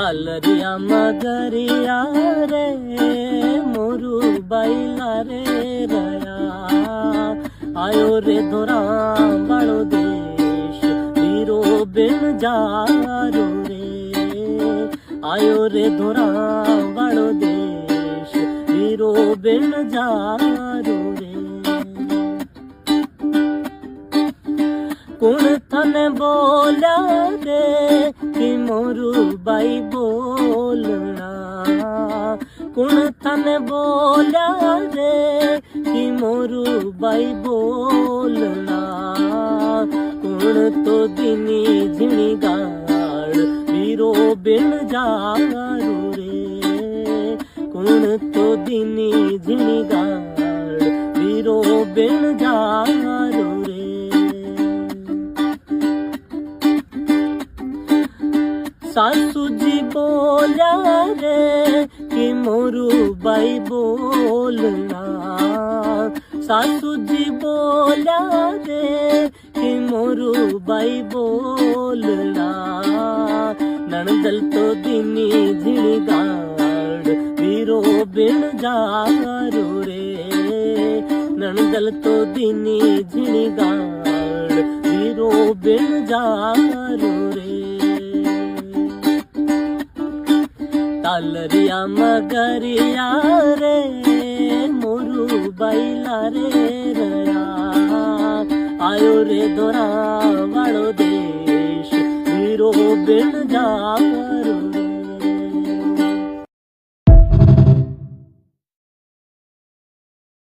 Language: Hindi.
तालरिया मगरिया रे मोरू बाइला रे रया आयो रे धोरा बाड़ो देश वीरो बिन जारो रे आयो रे धोरा बाड़ो देश वीरो बिन जारो रे कुण थने बोला रे कि मोरू बाई बोलना कुण थने बोला रे कि मोरू बाई बोलना कुण तो दिनी झिणी गाड़ वीरो बिन जारू रे कुण तो दिनी झिणी गाड़ वीरो बिन जारू रे सासू जी बोला रे कि मोरू बाई बोलना सासू जी बोला रे कि मोरू बाई बोलना नणदल तो दिनी झिणी गाड़ वीरो बिन जारो रे नणदल तो दिनी झिणी गाड़ वीरो बिन जारो रे तालरिया मगरिया रे मोरू बाइला रे रया आयो रे धोरा वाड़ो देश वीरो बिन जा